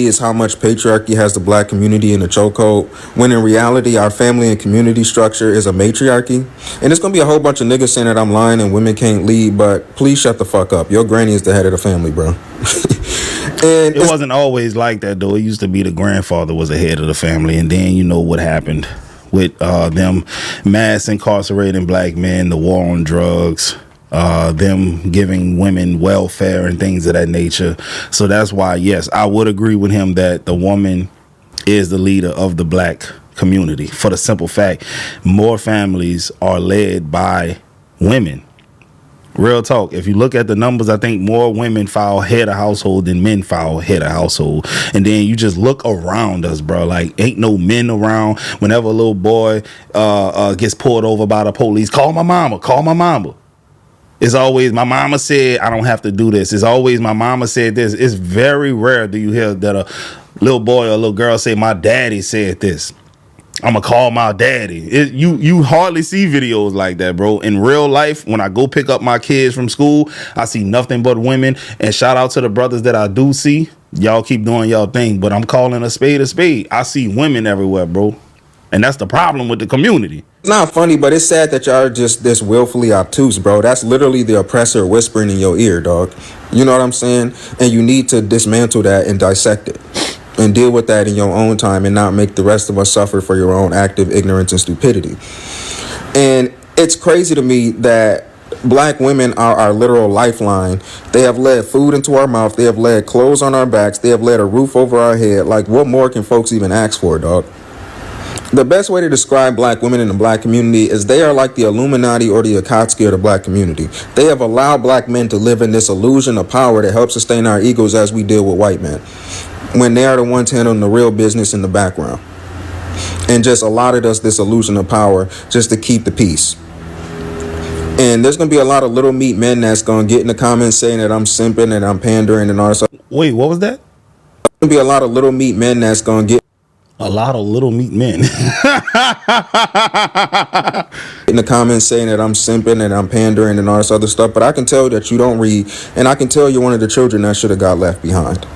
is how much patriarchy has the black community in a chokehold, when in reality our family and community structure is a matriarchy. And it's gonna be a whole bunch of niggas saying that I'm lying and women can't lead, but please shut the fuck up. Your granny is the head of the family, bro. And it wasn't always like that, though. It used to be the grandfather was the head of the family, and then you know what happened with them mass incarcerating black men, the war on drugs, them giving women welfare and things of that nature. So that's why, yes, I would agree with him that the woman is the leader of the black community, for the simple fact more families are led by women. Real talk. If you look at the numbers, I think more women file head of household than men file head of household. And then you just look around us, bro. Like, ain't no men around. Whenever a little boy gets pulled over by the police, call my mama, call my mama. It's always my mama said I don't have to do this. It's always my mama said this. It's very rare do you hear that a little boy or a little girl say my daddy said this. I'm gonna call my daddy. You hardly see videos like that, bro. In real life, when I go pick up my kids from school, I see nothing but women. And shout out to the brothers that I do see. Y'all keep doing y'all thing, but I'm calling a spade a spade. I see women everywhere, bro. And that's the problem with the community. it's not funny, but it's sad that y'all are just this willfully obtuse, bro. That's literally the oppressor whispering in your ear, dog. You know what I'm saying? And you need to dismantle that and dissect it. And deal with that in your own time and not make the rest of us suffer for your own active ignorance and stupidity. And it's crazy to me that black women are our literal lifeline. They have led food into our mouth. They have led clothes on our backs. They have led a roof over our head. Like, what more can folks even ask for, dog? The best way to describe black women in the black community is they are like the Illuminati or the Akatsuki of the black community. They have allowed black men to live in this illusion of power that helps sustain our egos as we deal with white men, when they are the ones handling the real business in the background, and just allotted us this illusion of power just to keep the peace. And there's going to be a lot of little meat men that's going to get in the comments saying that I'm simping and I'm pandering and all that stuff. Wait, what was that? There's going to be a lot of little meat men that's going to get a lot of little meat men in the comments saying that I'm simping and I'm pandering and all this other stuff. But I can tell that you don't read, and I can tell you're one of the children that should have got left behind.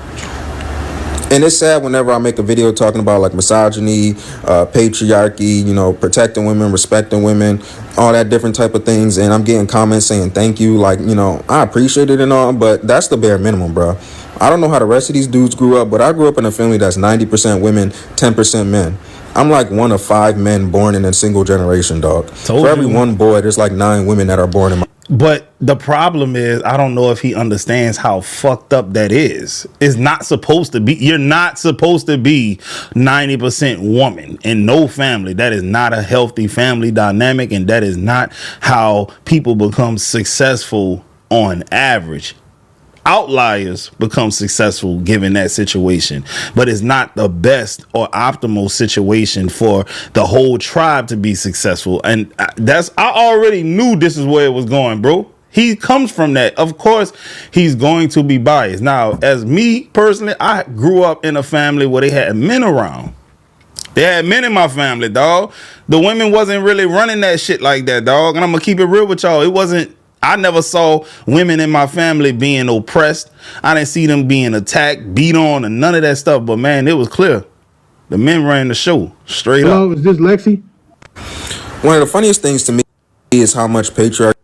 And it's sad whenever I make a video talking about like misogyny, patriarchy, you know, protecting women, respecting women, all that different type of things. And I'm getting comments saying thank you. Like, you know, I appreciate it and all, but that's the bare minimum, bro. I don't know how the rest of these dudes grew up, but I grew up in a family that's 90% women, 10% men. I'm like one of 5 men born in a single generation, dog. For every one boy, there's like 9 women that are born in my... But the problem is, I don't know if he understands how fucked up that is. It's not supposed to be. You're not supposed to be 90% woman in no family. That is not a healthy family dynamic, and that is not how people become successful on average. Outliers become successful given that situation, but it's not the best or optimal situation for the whole tribe to be successful. And I already knew this is where it was going, bro. He comes from that. Of course, he's going to be biased. Now, as me personally, I grew up in a family where they had men around. They had men in my family, dog. The women wasn't really running that shit like that, dog. And I'm gonna keep it real with y'all. I never saw women in my family being oppressed. I didn't see them being attacked, beat on, and none of that stuff. But man, it was clear. The men ran the show straight up. Hello, is this Lexi? One of the funniest things to me is how much patriarchy,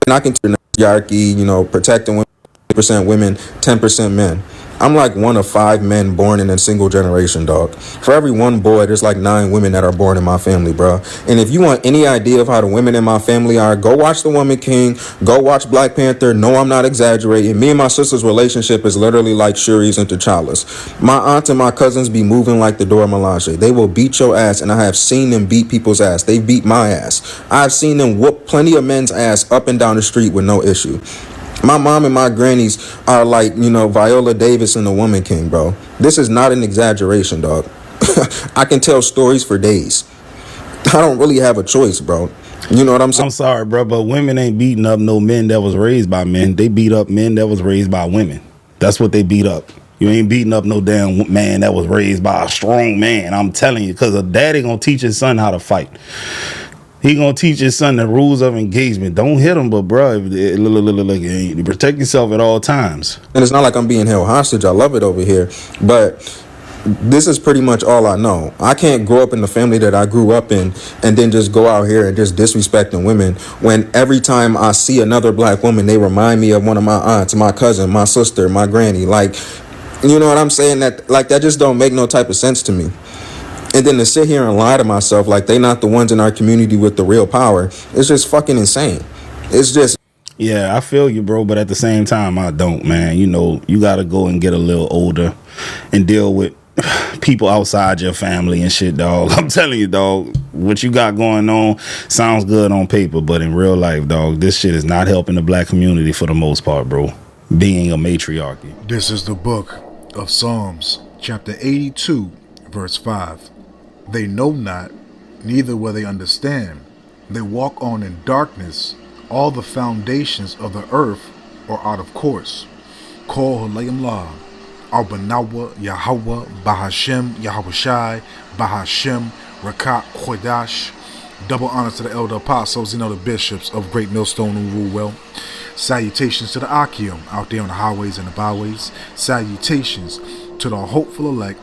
and I can turn patriarchy, you know, protecting women, 10% women, 10% men. I'm like one of 5 men born in a single generation, dog. For every one boy, there's like 9 women that are born in my family, bro. And if you want any idea of how the women in my family are, go watch The Woman King, go watch Black Panther. No, I'm not exaggerating. Me and my sister's relationship is literally like Shuri's and T'Challa's. My aunt and my cousins be moving like the Dora Milaje. They will beat your ass, and I have seen them beat people's ass. They beat my ass. I've seen them whoop plenty of men's ass up and down the street with no issue. My mom and my grannies are like, you know, Viola Davis and The Woman King, bro. This is not an exaggeration, dog. I can tell stories for days. I don't really have a choice, bro. You know what I'm saying? I'm sorry, bro, but women ain't beating up no men that was raised by men. They beat up men that was raised by women. That's what they beat up. You ain't beating up no damn man that was raised by a strong man. I'm telling you, because a daddy gonna teach his son how to fight. He gonna teach his son the rules of engagement. Don't hit him, but bro, look, protect yourself at all times. And it's not like I'm being held hostage. I love it over here. But This is pretty much all I know. I can't grow up in the family that I grew up in and then just go out here and just disrespecting women when every time I see another black woman, they remind me of one of my aunts, my cousin, my sister, my granny. Like, you know what I'm saying? That just don't make no type of sense to me. And then to sit here and lie to myself like they not the ones in our community with the real power, it's just fucking insane. It's just Yeah, I feel you, bro, but at the same time, I don't, man. You know, you got to go and get a little older and deal with people outside your family and shit, dog. I'm telling you, dog, what you got going on sounds good on paper, but in real life, dog, this shit is not helping the black community for the most part, bro. Being a matriarchy. This is the book of Psalms, chapter 82, verse 5. They know not, neither will they understand. They walk on in darkness. All the foundations of the earth are out of course. Kol Halayim La, Arbanawa, Yahweh, Bahashem, Yahweh Shai, Bahashem, Rakat, Chodash. Double honors to the elder apostles, the bishops of Great Millstone who rule well. Salutations to the Akim out there on the highways and the byways. Salutations to the hopeful elect.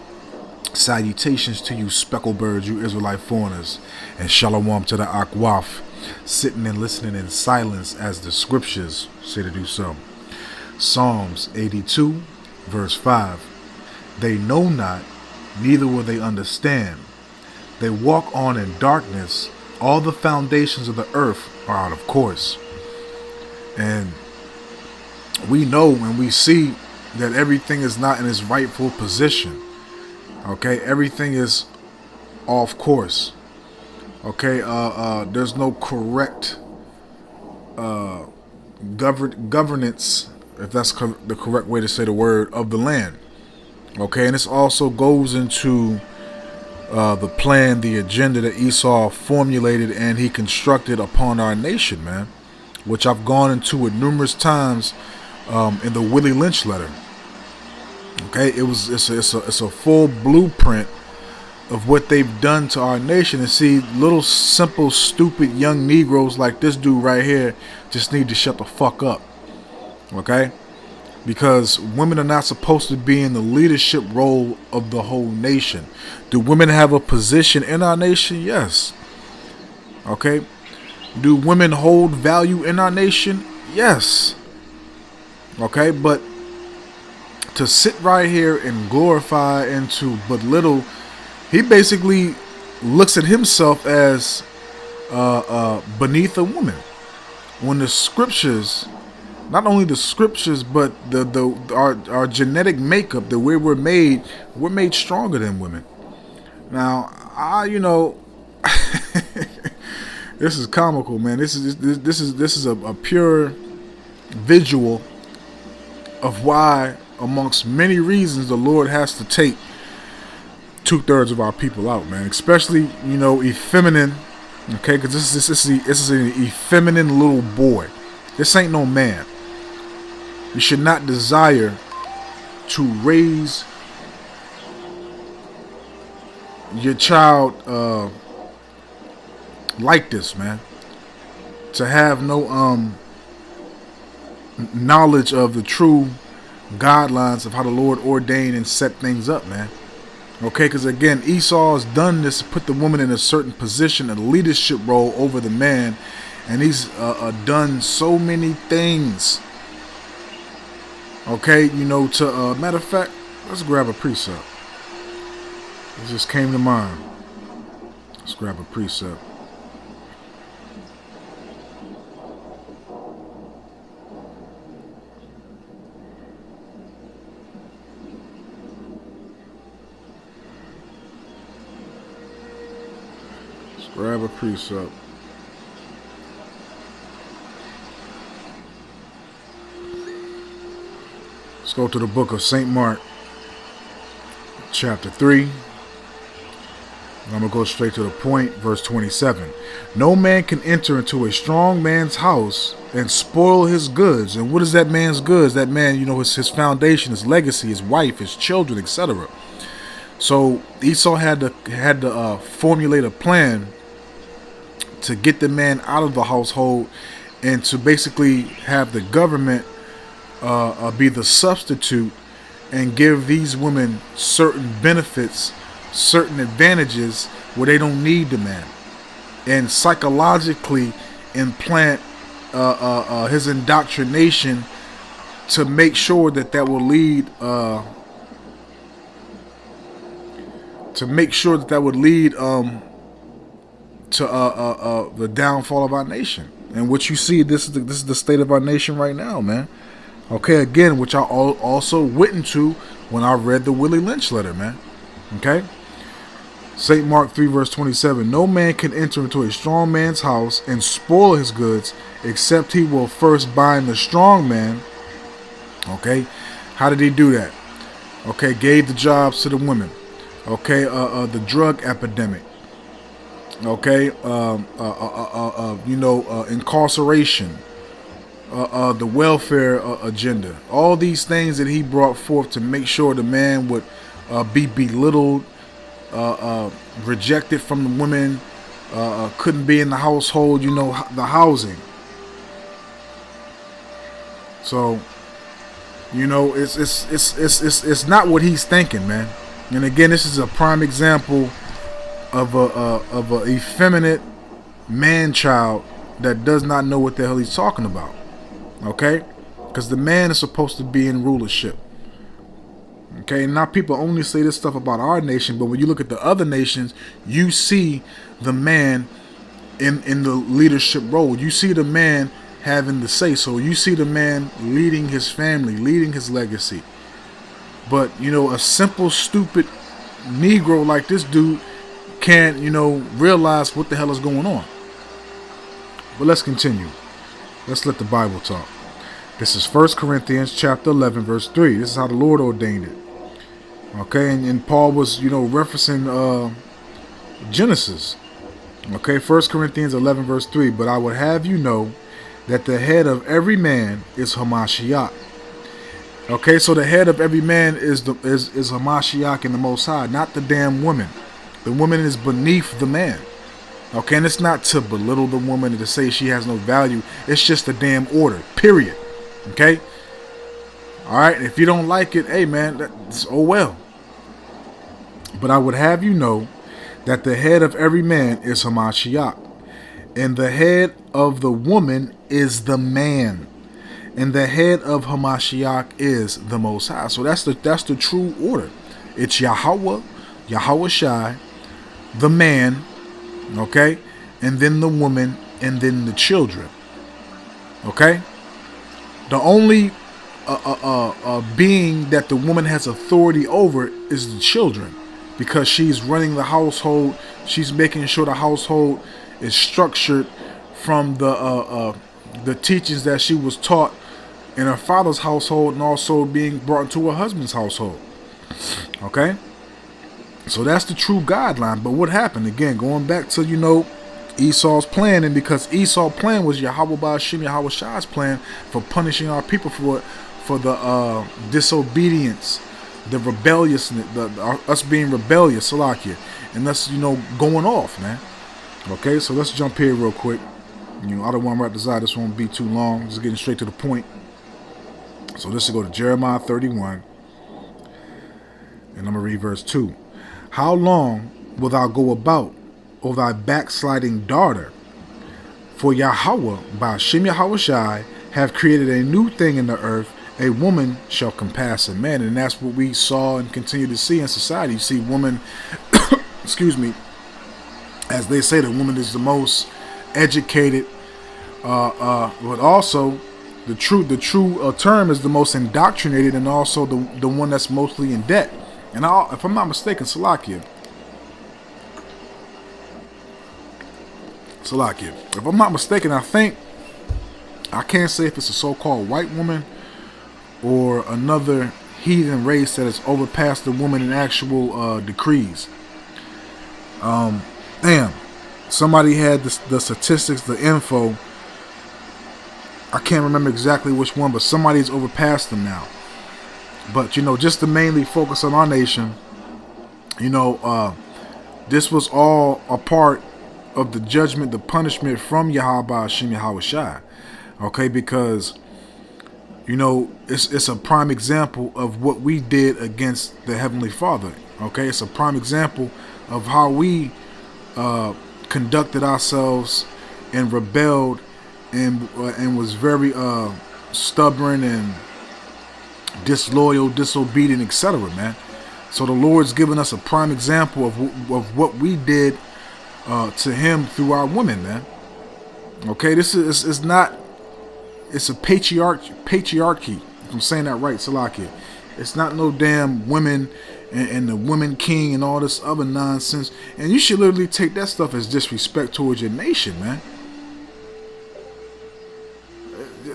Salutations to you speckled birds, you Israelite foreigners. And shalom to the Akwaf, sitting and listening in silence as the scriptures say to do so. Psalms 82, verse 5. They know not, neither will they understand. They walk on in darkness. All the foundations of the earth are out of course. And we know and we see that everything is not in its rightful position. Okay, everything is off course. Okay, there's no correct governance, if that's the correct way to say the word, of the land. Okay, and this also goes into the plan, the agenda that Esau formulated and he constructed upon our nation, man, which I've gone into it numerous times in the Willie Lynch letter. Okay, it's a full blueprint of what they've done to our nation. And see, little simple stupid young Negroes like this dude right here just need to shut the fuck up. Okay, because women are not supposed to be in the leadership role of the whole nation. Do women have a position in our nation? Yes. Okay, do women hold value in our nation? Yes. Okay, but to sit right here and glorify and to belittle, he basically looks at himself as beneath a woman. When the scriptures, not only the scriptures, but our genetic makeup, the way we're made stronger than women. Now, this is comical, man. This is a pure visual of why, amongst many reasons, the Lord has to take 2/3 of our people out, man. Especially, effeminate. Okay, because this is an effeminate little boy. This ain't no man. You should not desire to raise your child like this, man. To have no knowledge of the true guidelines of how the Lord ordained and set things up, man. Okay, because again, Esau has done this to put the woman in a certain position, a leadership role over the man, and he's done so many things. Okay, to matter of fact, let's grab a precept. It just came to mind. Let's grab a precept. Grab a precept. Let's go to the book of St. Mark, chapter 3. I'm going to go straight to the point, verse 27. No man can enter into a strong man's house and spoil his goods. And what is that man's goods? That man, his foundation, his legacy, his wife, his children, etc. So Esau had to formulate a plan to get the man out of the household and to basically have the government be the substitute and give these women certain benefits, certain advantages where they don't need the man, and psychologically implant his indoctrination to make sure that that will lead to the downfall of our nation. And what you see, this is the state of our nation right now, man. Okay, again, which I also witnessed to when I read the Willie Lynch letter, man. Okay, St. Mark 3 verse 27. No man can enter into a strong man's house and spoil his goods, except he will first bind the strong man. Okay, how did he do that? Okay, gave the jobs to the women. Okay, the drug epidemic. Okay, incarceration, the welfare agenda. All these things that he brought forth to make sure the man would be belittled, rejected from the women, couldn't be in the household. The housing. So, it's not what he's thinking, man. And again, this is a prime example of a effeminate man child that does not know what the hell he's talking about. Okay, because the man is supposed to be in rulership. Okay, now people only say this stuff about our nation, but when you look at the other nations, you see the man in the leadership role. You see the man having the say so. You see the man leading his family, leading his legacy. But a simple, stupid Negro like this dude can't, realize what the hell is going on. But let's continue. Let's let the Bible talk. This is 1 Corinthians chapter 11, verse 3. This is how the Lord ordained it. Okay, and Paul was, referencing Genesis. Okay, 1 Corinthians 11, verse 3. But I would have you know that the head of every man is Hamashiach. Okay, so the head of every man is Hamashiach in the Most High, not the damn woman. The woman is beneath the man. Okay, and it's not to belittle the woman and to say she has no value. It's just a damn order, period. Okay? Alright, if you don't like it, hey man, that's oh well. But I would have you know that the head of every man is Hamashiach, and the head of the woman is the man, and the head of Hamashiach is the Most High. So that's the true order. It's Yahweh Shai, the man, okay, and then the woman, and then the children. Okay, the only being that the woman has authority over is the children, because she's running the household. She's making sure the household is structured from the teachings that she was taught in her father's household, and also being brought into her husband's household. Okay, so that's the true guideline. But what happened, again, going back to Esau's plan, and because Esau's plan was Yahweh Ba'ashim, Yahweh Shai's plan for punishing our people for the disobedience, the rebelliousness, us being rebellious, Salakia, and us going off, man. Okay, so let's jump here real quick. I don't want to wrap this out. This won't be too long. Just getting straight to the point. So this will go to Jeremiah 31, and I'm going to read verse 2. How long wilt thou go about, O thy backsliding daughter? For Yahweh, Ba'ashim Yahweh Shai, have created a new thing in the earth. A woman shall compass a man. And that's what we saw and continue to see in society. You see woman, excuse me, as they say, the woman is the most educated, but also the true term is the most indoctrinated, and also the one that's mostly in debt. And if I'm not mistaken, Salakia, if I'm not mistaken, I can't say if it's a so-called white woman or another heathen race that has overpassed the woman in actual decrees. Damn, somebody had the statistics, the info. I can't remember exactly which one, but somebody's overpassed them now. But just to mainly focus on our nation, this was all a part of the judgment, the punishment from Yahweh Ba'ashim Yahweh Shai. Okay, because It's a prime example of what we did against the Heavenly Father. Okay, it's a prime example of how we conducted ourselves and rebelled and was very stubborn and disloyal, disobedient, etc. Man, so the Lord's given us a prime example of what we did to Him through our women, man. Okay, this is not. It's a patriarchy. If I'm saying that right, Salakia. It's not no damn women and the women king and all this other nonsense. And you should literally take that stuff as disrespect towards your nation, man.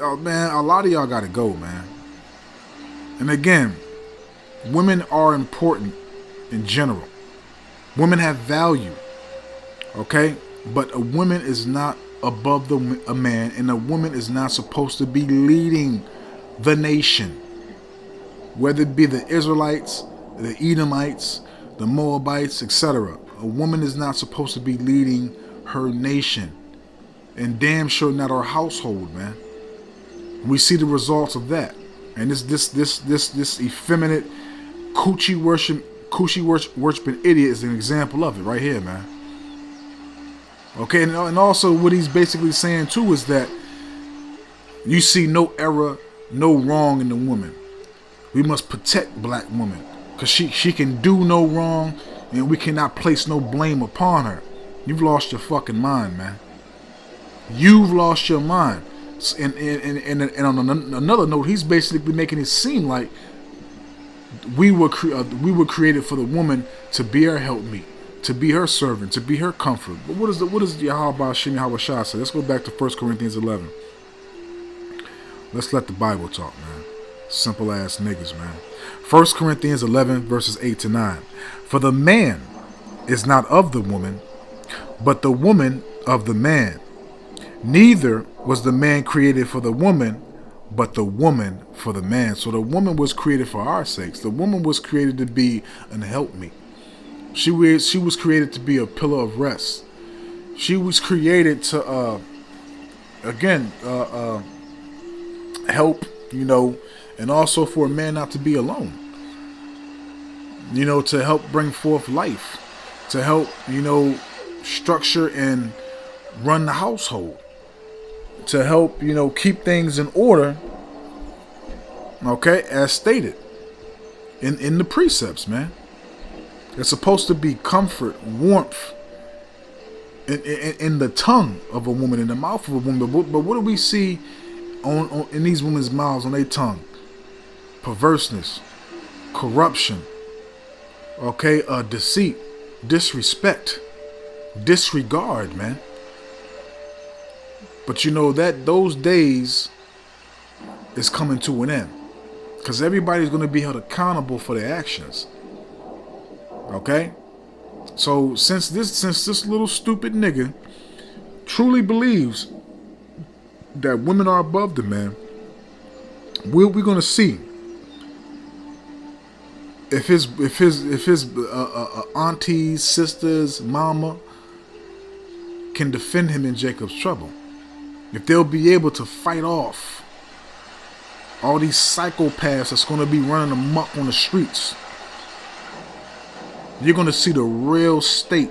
Oh, man, a lot of y'all gotta go, man. And again, women are important in general. Women have value, okay? But a woman is not above a man, and a woman is not supposed to be leading the nation. Whether it be the Israelites, the Edomites, the Moabites, etc. A woman is not supposed to be leading her nation. And damn sure not our household, man. We see the results of that. And this effeminate coochie worshiping idiot is an example of it right here, man. Okay, and also what he's basically saying too is that you see no error, no wrong in the woman. We must protect black women because she can do no wrong, and we cannot place no blame upon her. You've lost your fucking mind, man. You've lost your mind. And on another note, he's basically making it seem like we were created for the woman to be her helpmeet, to be her servant, to be her comfort. But what does Yahweh Shem Yahweh Shah say? Let's go back to 1 Corinthians 11. Let's let the Bible talk, man. Simple ass niggas, man. 1 Corinthians 11 verses 8 to 9. For the man is not of the woman, but the woman of the man. Neither was the man created for the woman, but the woman for the man. So the woman was created for our sakes. The woman was created to be an helpmeet. She was created to be a pillar of rest. She was created to help, and also for a man not to be alone. To help bring forth life, to help, structure and run the household, to help, keep things in order, okay, as stated in the precepts, man. It's supposed to be comfort, warmth in the tongue of a woman, in the mouth of a woman. But what do we see in these women's mouths, on their tongue? Perverseness, corruption, okay, deceit, disrespect, disregard, man. But that those days is coming to an end, because everybody's going to be held accountable for their actions. Okay, so since this little stupid nigga truly believes that women are above the man, we're gonna see if his aunties, sisters, mama can defend him in Jacob's trouble. If they'll be able to fight off all these psychopaths that's gonna be running amok on the streets. You're going to see the real state,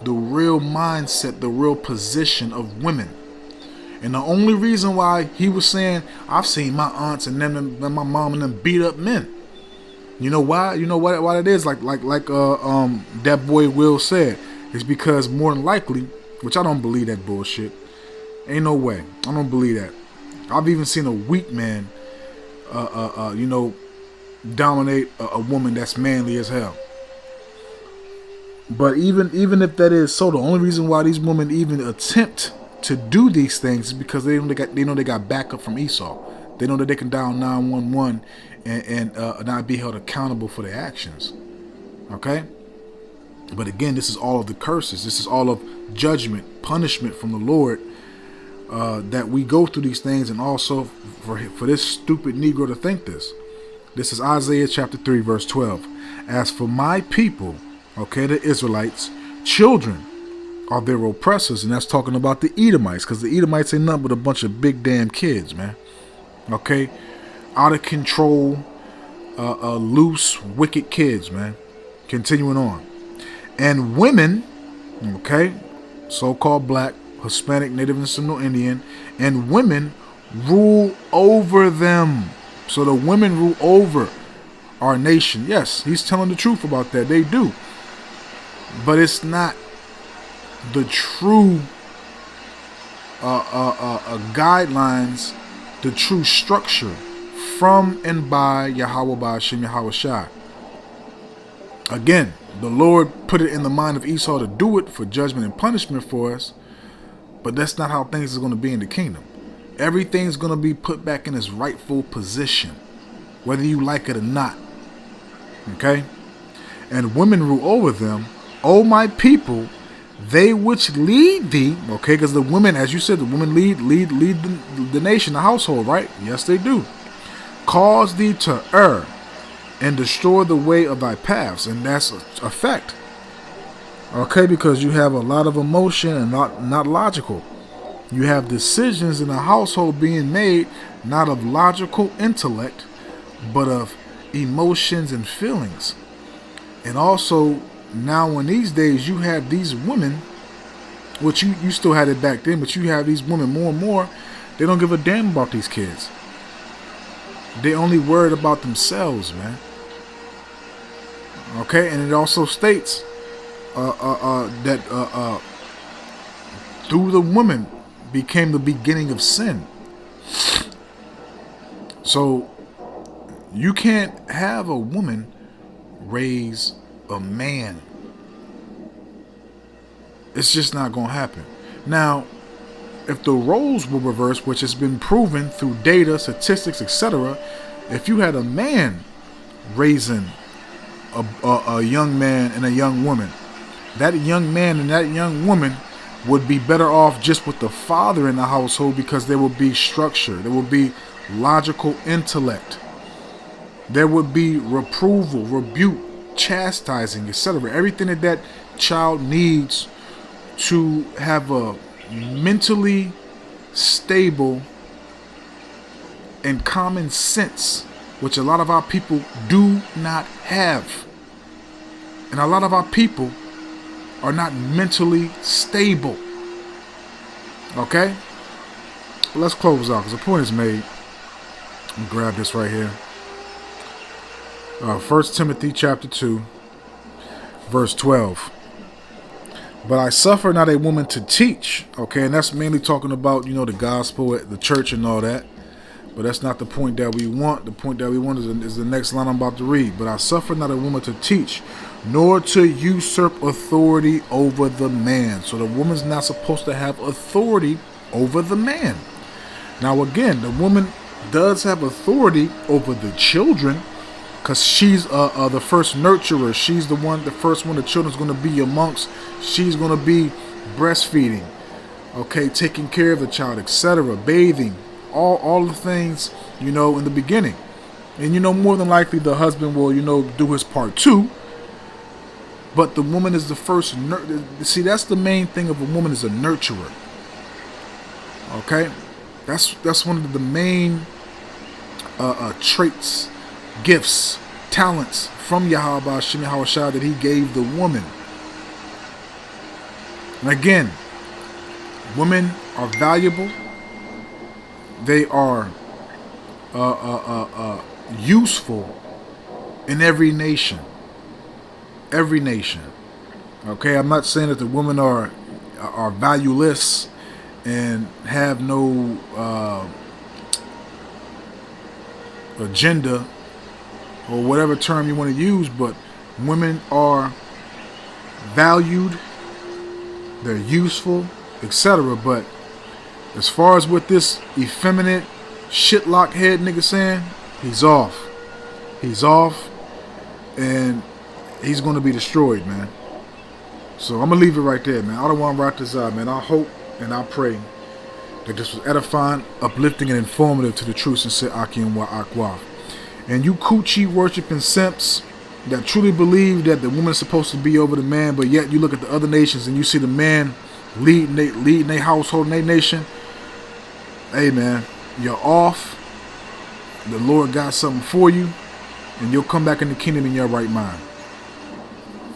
the real mindset, the real position of women. And the only reason why he was saying, I've seen my aunts and them and my mom and them beat up men. You know why? You know why that is? Like that boy Will said. It's because more than likely, which I don't believe that bullshit. Ain't no way. I don't believe that. I've even seen a weak man, dominate a woman that's manly as hell. But even if that is so, the only reason why these women even attempt to do these things is because they know they got backup from Esau. They know that they can dial 911 and not be held accountable for their actions. Okay? But again, this is all of the curses. This is all of judgment, punishment from the Lord, that we go through these things, and also for this stupid Negro to think this. This is Isaiah chapter 3 verse 12. As for my people, okay, the Israelites, children are their oppressors. And that's talking about the Edomites, because the Edomites ain't nothing but a bunch of big damn kids, man. Okay, out of control, loose, wicked kids, man. Continuing on. And women, okay, so-called black, Hispanic, Native and Seminole Indian, and women rule over them. So the women rule over our nation. Yes, he's telling the truth about that. They do. But it's not the true guidelines, the true structure from and by Yahweh Ba'ashem Yahweh Shai. Again, the Lord put it in the mind of Esau to do it for judgment and punishment for us, but that's not how things are going to be in the kingdom. Everything's going to be put back in its rightful position, whether you like it or not. Okay? And women rule over them. O my people, they which lead thee, okay, because the women, as you said, the women lead the nation, the household, right? Yes, they do. Cause thee to err and destroy the way of thy paths, and that's a fact. Okay, because you have a lot of emotion and not logical. You have decisions in the household being made not of logical intellect, but of emotions and feelings. And also, now in these days, you have these women, which you still had it back then, but you have these women more and more, they don't give a damn about these kids. They only worried about themselves, man. Okay, and it also states that through the woman became the beginning of sin. So you can't have a woman raise a man. It's just not going to happen. Now, if the roles were reversed, which has been proven through data, statistics, etc., if you had a man raising a young man and a young woman, that young man and that young woman would be better off just with the father in the household, because there would be structure, there would be logical intellect, there would be reproval, rebuke, chastising, etc. Everything that child needs to have a mentally stable and common sense, which a lot of our people do not have. And a lot of our people are not mentally stable. Okay? Let's close out, because the point is made. Let me grab this right here. 1 Timothy chapter 2, verse 12. But I suffer not a woman to teach. Okay, and that's mainly talking about, the gospel at the church and all that. But that's not the point that we want. The point that we want is the next line I'm about to read. But I suffer not a woman to teach, nor to usurp authority over the man. So the woman's not supposed to have authority over the man. Now again, the woman does have authority over the children, because she's the first nurturer. She's the first one the children's going to be amongst. She's going to be breastfeeding, okay, taking care of the child, etc., bathing, all the things, in the beginning. And more than likely the husband will, do his part too. But the woman is the first. See, that's the main thing of a woman, is a nurturer. Okay, that's one of the main traits, gifts, talents from Yahweh Ba'ashem Yahweh Shai that he gave the woman. And again, women are valuable. They are useful in every nation. Every nation. Okay, I'm not saying that the women are valueless and have no agenda, or whatever term you want to use, but women are valued, they're useful, etc. But as far as what this effeminate shitlock head nigga saying, he's off. He's off, and he's going to be destroyed, man. So I'm going to leave it right there, man. I don't want to rock this out, man. I hope and I pray that this was edifying, uplifting, and informative to the true sincere Aki and Wa Akwaf. And you coochie worshiping simps that truly believe that the woman is supposed to be over the man, but yet you look at the other nations and you see the man leading their household and their nation. Hey, man, you're off. the Lord got something for you, and you'll come back in the kingdom in your right mind.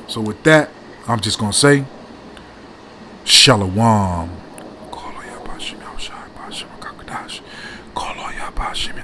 So with that, I'm just going to say, Shalom.